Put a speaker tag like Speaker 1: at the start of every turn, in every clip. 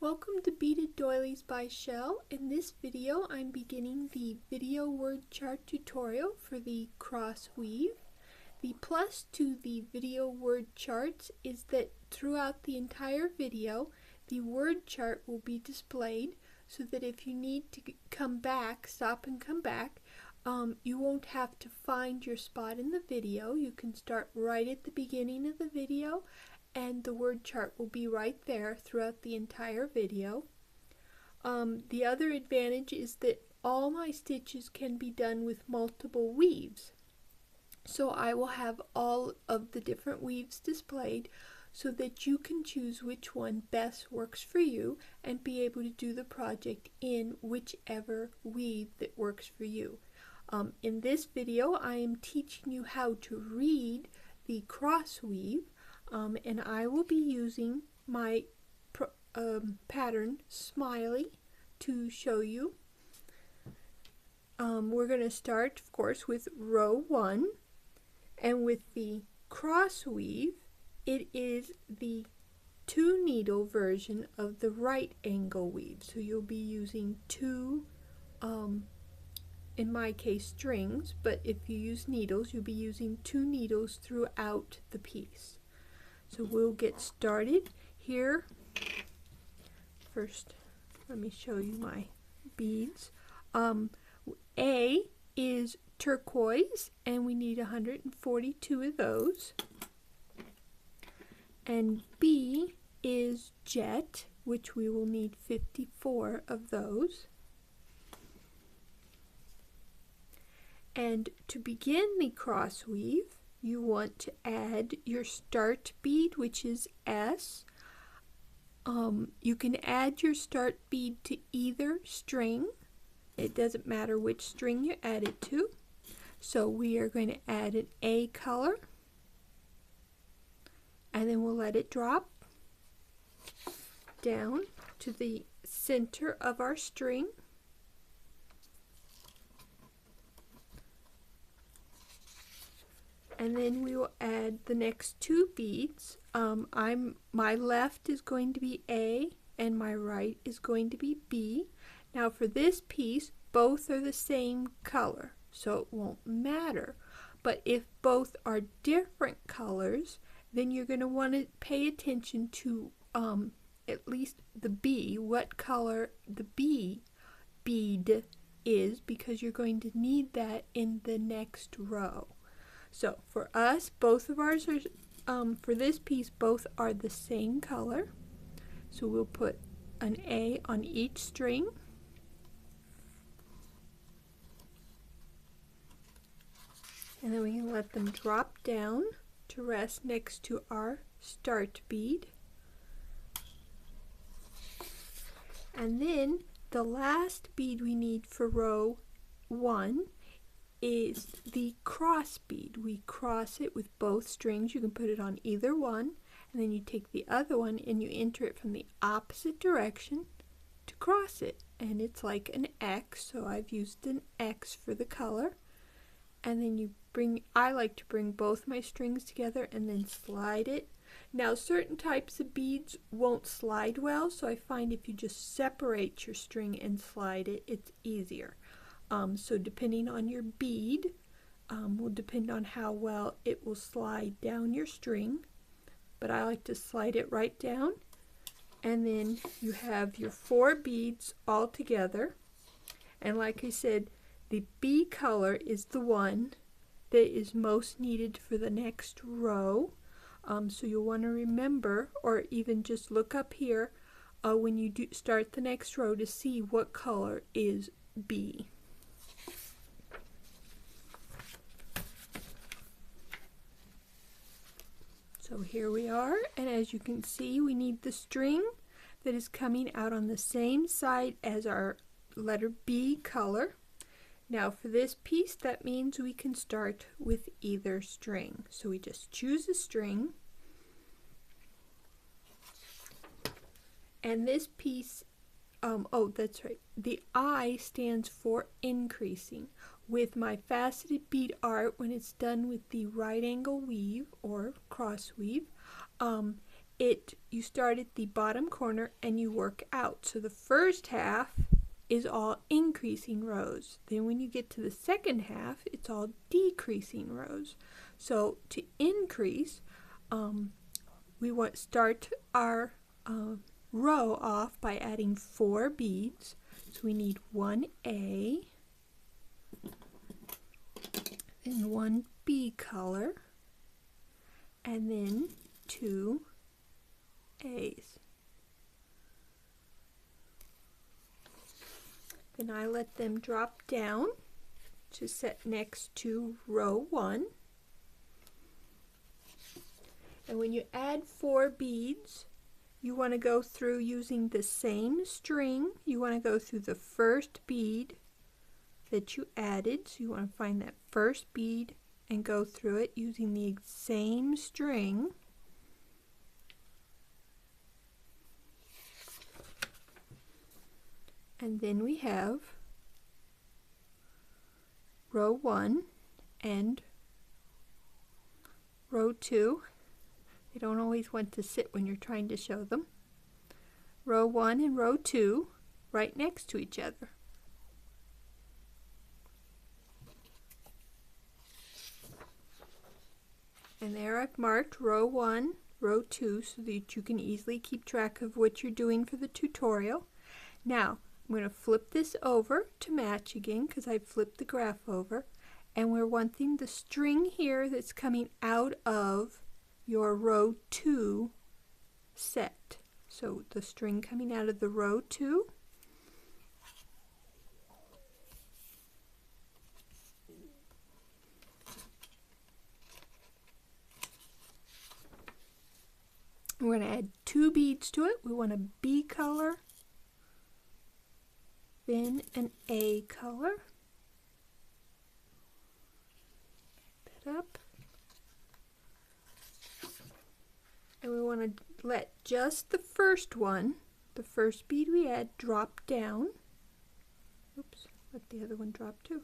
Speaker 1: Welcome to Beaded Doilies by Shell. In this video I'm beginning the video word chart tutorial for the cross weave. The plus to the video word charts is that throughout the entire video the word chart will be displayed so that if you need to come back, stop and come back, you won't have to find your spot in the video. You can start right at the beginning of the video and the word chart will be right there throughout the entire video. The other advantage is that all my stitches can be done with multiple weaves. So I will have all of the different weaves displayed so that you can choose which one best works for you and be able to do the project in whichever weave that works for you. In this video I am teaching you how to read the cross weave. And I will be using my pattern Smiley to show you. We're going to start, of course, with row 1, and with the cross weave it is the 2 needle version of the right angle weave, so you'll be using 2 in my case strings, but if you use needles you'll be using 2 needles throughout the piece. So we'll get started here. First, let me show you my beads. A is turquoise, and we need 142 of those. And B is jet, which we will need 54 of those. And to begin the cross weave, you want to add your start bead, which is S. You can add your start bead to either string. It doesn't matter which string you add it to. So we are going to add an A color, and then we'll let it drop down to the center of our string. And then we will add the next 2 beads. My left is going to be A and my right is going to be B. Now for this piece both are the same color, so it won't matter. But if both are different colors, then you're going to want to pay attention to at least the B, what color the B bead is, because you're going to need that in the next row. So for us, both of ours are, for this piece, both are the same color. So we'll put an A on each string. And then we can let them drop down to rest next to our start bead. And then the last bead we need for row 1 is the cross bead. We cross it with both strings. You can put it on either one, and then you take the other one and you enter it from the opposite direction to cross it, and it's like an X, so I've used an X for the color. And then you I like to bring both my strings together and then slide it. Now certain types of beads won't slide well, so I find if you just separate your string and slide it, it's easier. So depending on your bead will depend on how well it will slide down your string, but I like to slide it right down, and then you have your 4 beads all together. And like I said, the B color is the one that is most needed for the next row, so you'll want to remember, or even just look up here when you do start the next row to see what color is B. So here we are, and as you can see, we need the string that is coming out on the same side as our letter B color. Now for this piece, that means we can start with either string. So we just choose a string, and this piece, oh that's right, the I stands for increasing. With my faceted bead art, when it's done with the right angle weave or cross weave, you start at the bottom corner and you work out. So the first half is all increasing rows. Then when you get to the second half, it's all decreasing rows. So to increase, we want start our row off by adding 4 beads. So we need 1A and 1 B color, and then 2 A's. Then I let them drop down to set next to row 1. And when you add 4 beads, you want to go through using the same string. You want to go through the first bead that you added. So you want to find that first bead and go through it using the same string. And then we have row 1 and row 2. They don't always want to sit when you're trying to show them. Row 1 and row 2 right next to each other. And there I've marked row 1, row 2 so that you can easily keep track of what you're doing for the tutorial. Now, I'm going to flip this over to match again because I flipped the graph over, and we're wanting the string here that's coming out of your row 2 set. So the string coming out of the row 2. We're going to add 2 beads to it. We want a B color, then an A color. Back that up. And we want to let just the first one, the first bead we add, drop down. Oops, let the other one drop too.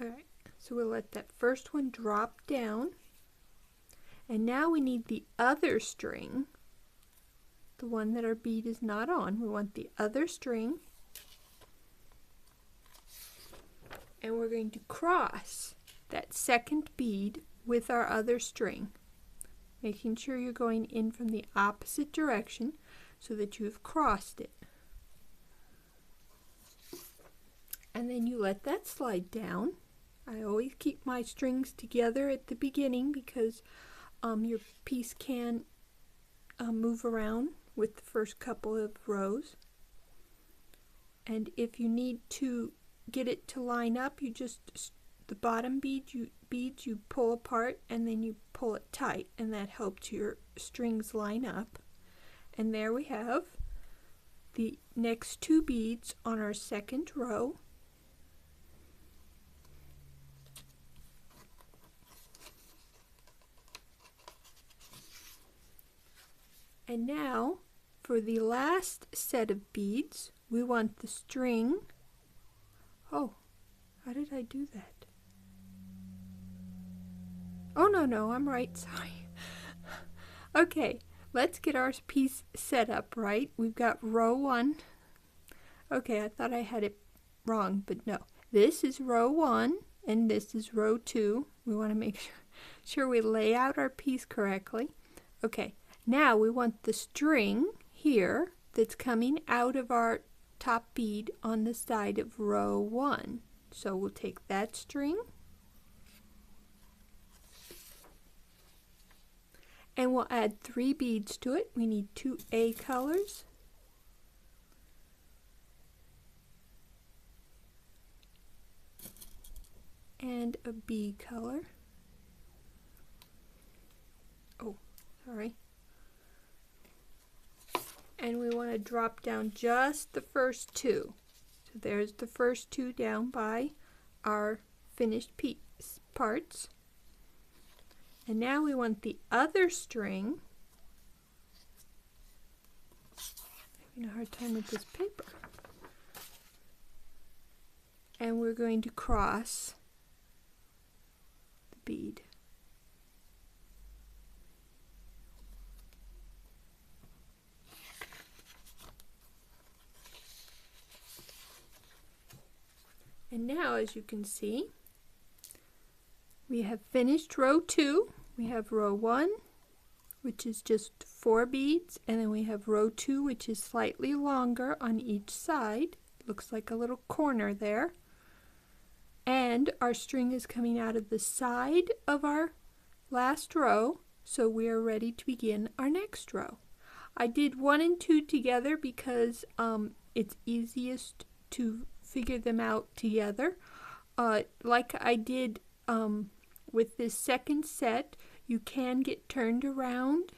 Speaker 1: Alright, so we'll let that first one drop down. And now we need the other string, the one that our bead is not on. We want the other string, and we're going to cross that second bead with our other string, making sure you're going in from the opposite direction so that you've crossed it. And then you let that slide down. I always keep my strings together at the beginning because your piece can move around with the first couple of rows. And if you need to get it to line up, you just, the bottom beads you pull apart and then you pull it tight, and that helps your strings line up. And there we have the next 2 beads on our second row. And now for the last set of beads, we want the string. Oh, how did I do that? Oh, no, I'm right, sorry. Okay, let's get our piece set up right. We've got row 1. Okay, I thought I had it wrong, but no. This is row 1 and this is row 2. We want to make sure we lay out our piece correctly. Okay, now we want the string here that's coming out of our top bead on the side of row 1. So we'll take that string and we'll add 3 beads to it. We need 2 A colors. And a B color. Oh, sorry. And we want to drop down just the first 2. So there's the first 2 down by our finished piece parts. And now we want the other string. I'm having a hard time with this paper. And we're going to cross the bead. And now, as you can see, we have finished row 2. We have row 1, which is just 4 beads, and then we have row 2, which is slightly longer on each side. Looks like a little corner there. And our string is coming out of the side of our last row, so we are ready to begin our next row. I did 1 and 2 together because it's easiest to figure them out together. Like I did with this second set, you can get turned around,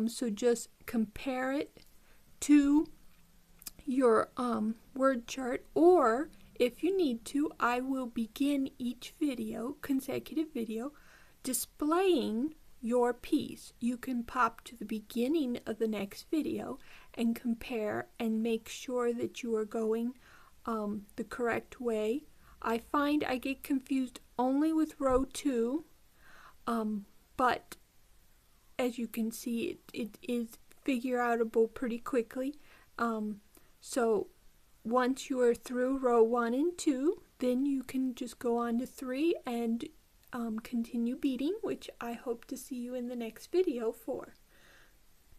Speaker 1: so just compare it to your word chart, or if you need to, I will begin each video, consecutive video, displaying your piece. You can pop to the beginning of the next video and compare and make sure that you are going the correct way. I find I get confused only with row 2, but as you can see, it is figure outable pretty quickly. So once you are through row 1 and 2, then you can just go on to 3 and continue beading, which I hope to see you in the next video for.